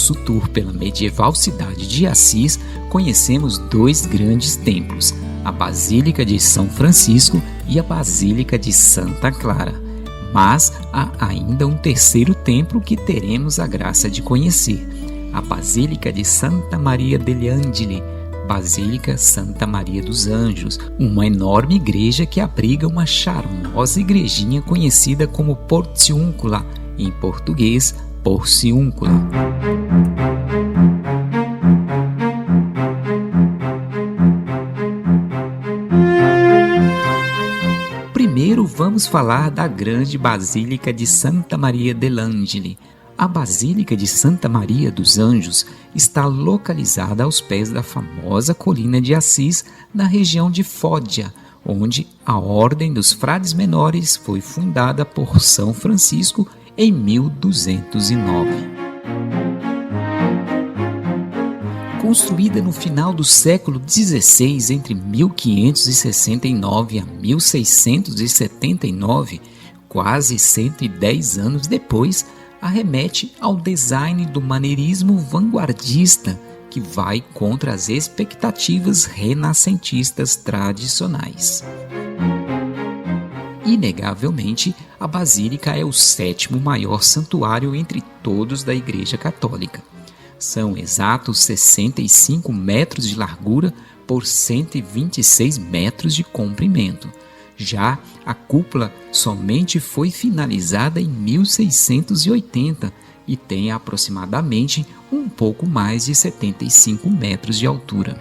nosso tour pela medieval cidade de Assis, conhecemos dois grandes templos, a Basílica de São Francisco e a Basílica de Santa Clara. Mas há ainda um terceiro templo que teremos a graça de conhecer, a Basílica de Santa Maria degli Angeli, Basílica Santa Maria dos Anjos, uma enorme igreja que abriga uma charmosa igrejinha conhecida como Porciúncula, em português, Porciúncula. Primeiro vamos falar da grande Basílica de Santa Maria degli Angeli. A Basílica de Santa Maria dos Anjos está localizada aos pés da famosa colina de Assis, na região de Foggia, onde a Ordem dos Frades Menores foi fundada por São Francisco em 1209. Construída no final do século XVI, entre 1569 a 1679, quase 110 anos depois, arremete ao design do maneirismo vanguardista, que vai contra as expectativas renascentistas tradicionais. Inegavelmente, a Basílica é o sétimo maior santuário entre todos da Igreja Católica. São exatos 65 metros de largura por 126 metros de comprimento. Já a cúpula somente foi finalizada em 1680 e tem aproximadamente um pouco mais de 75 metros de altura.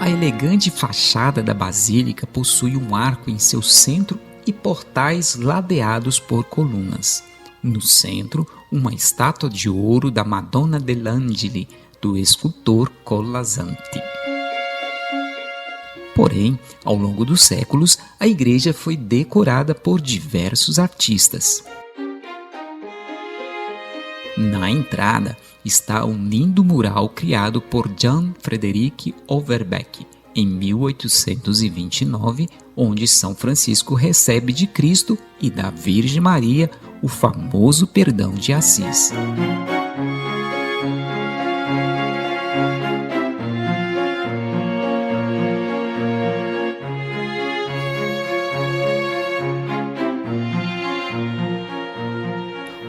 A elegante fachada da basílica possui um arco em seu centro e portais ladeados por colunas. No centro, uma estátua de ouro da Madonna degli Angeli, do escultor Collasanti. Porém, ao longo dos séculos, a igreja foi decorada por diversos artistas. Na entrada está um lindo mural criado por Jan Frederik Overbeck em 1829, onde São Francisco recebe de Cristo e da Virgem Maria o famoso perdão de Assis.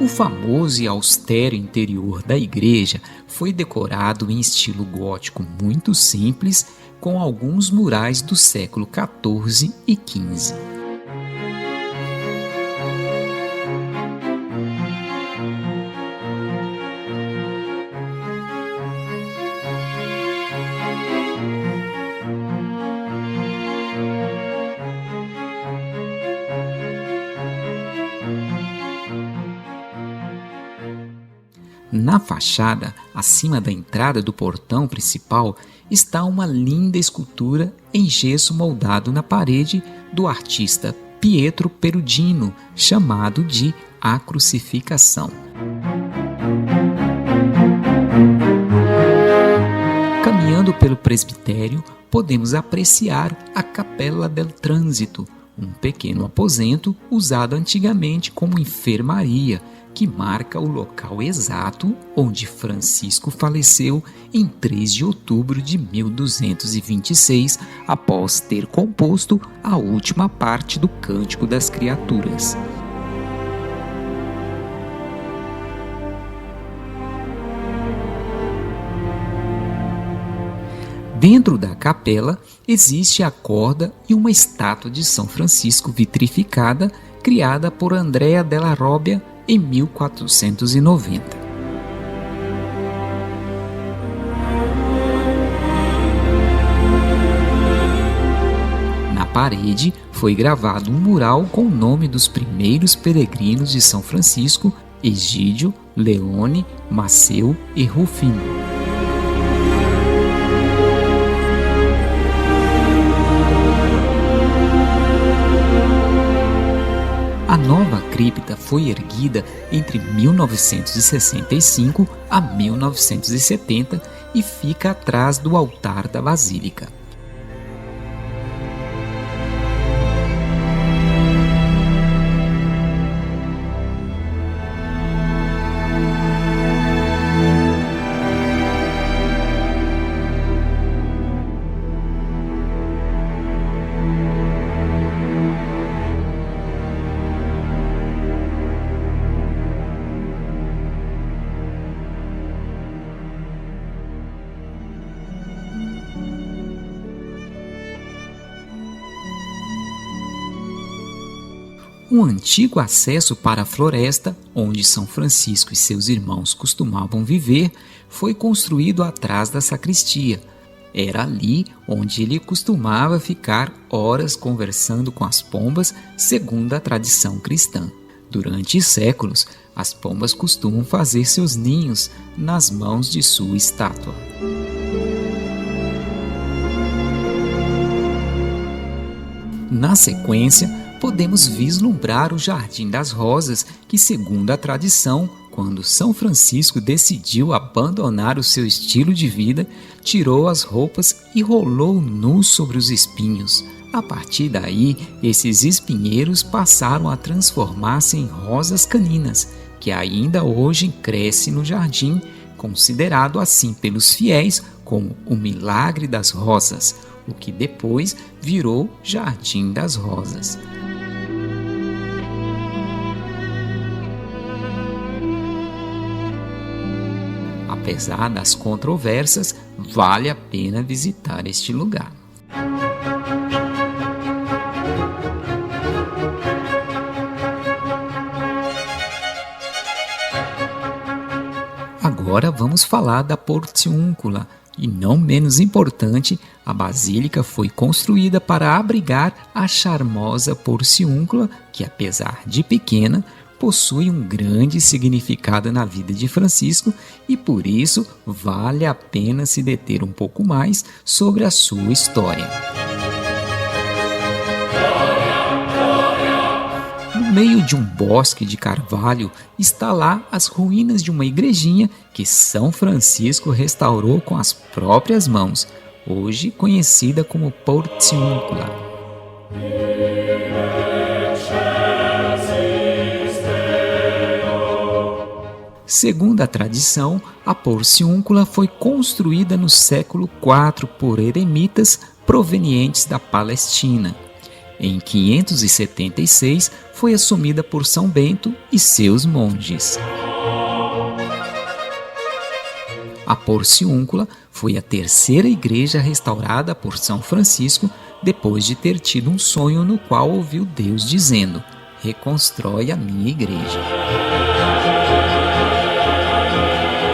O famoso e austero interior da igreja foi decorado em estilo gótico muito simples, com alguns murais do século XIV e XV. Na fachada, acima da entrada do portão principal, está uma linda escultura em gesso moldado na parede do artista Pietro Perugino, chamado de A Crucificação. Caminhando pelo presbitério, podemos apreciar a Capella del Trânsito, um pequeno aposento usado antigamente como enfermaria, que marca o local exato onde Francisco faleceu em 3 de outubro de 1226, após ter composto a última parte do Cântico das Criaturas. Dentro da capela existe a corda e uma estátua de São Francisco vitrificada, criada por Andrea della Robbia em 1490. Na parede foi gravado um mural com o nome dos primeiros peregrinos de São Francisco, Egídio, Leone, Maceu e Rufino. A nova cripta foi erguida entre 1965 a 1970 e fica atrás do altar da basílica. Um antigo acesso para a floresta, onde São Francisco e seus irmãos costumavam viver, foi construído atrás da sacristia. Era ali onde ele costumava ficar horas conversando com as pombas, segundo a tradição cristã. Durante séculos, as pombas costumam fazer seus ninhos nas mãos de sua estátua. Na sequência, podemos vislumbrar o Jardim das Rosas, que, segundo a tradição, quando São Francisco decidiu abandonar o seu estilo de vida, tirou as roupas e rolou nu sobre os espinhos. A partir daí, esses espinheiros passaram a transformar-se em rosas caninas, que ainda hoje crescem no jardim, considerado assim pelos fiéis como o milagre das rosas, o que depois virou Jardim das Rosas. Apesar das controvérsias, vale a pena visitar este lugar. Agora vamos falar da Porciúncula, e não menos importante, a basílica foi construída para abrigar a charmosa Porciúncula, que apesar de pequena, possui um grande significado na vida de Francisco e por isso vale a pena se deter um pouco mais sobre a sua história. No meio de um bosque de carvalho está lá as ruínas de uma igrejinha que São Francisco restaurou com as próprias mãos, hoje conhecida como Porciúncula. Segundo a tradição, a Porciúncula foi construída no século IV por eremitas provenientes da Palestina. Em 576, foi assumida por São Bento e seus monges. A Porciúncula foi a terceira igreja restaurada por São Francisco depois de ter tido um sonho no qual ouviu Deus dizendo: "Reconstrói a minha igreja".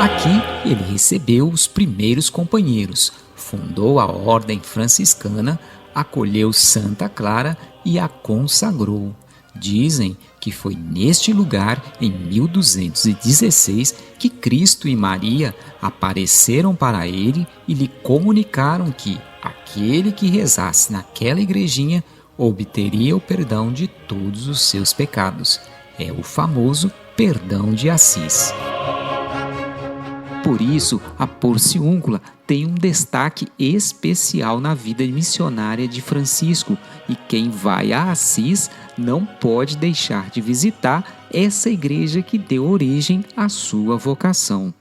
Aqui ele recebeu os primeiros companheiros, fundou a ordem franciscana, acolheu Santa Clara e a consagrou. Dizem que foi neste lugar, em 1216, que Cristo e Maria apareceram para ele e lhe comunicaram que aquele que rezasse naquela igrejinha obteria o perdão de todos os seus pecados. É o famoso perdão de Assis. Por isso, a Porciúncula tem um destaque especial na vida missionária de Francisco e quem vai a Assis não pode deixar de visitar essa igreja que deu origem à sua vocação.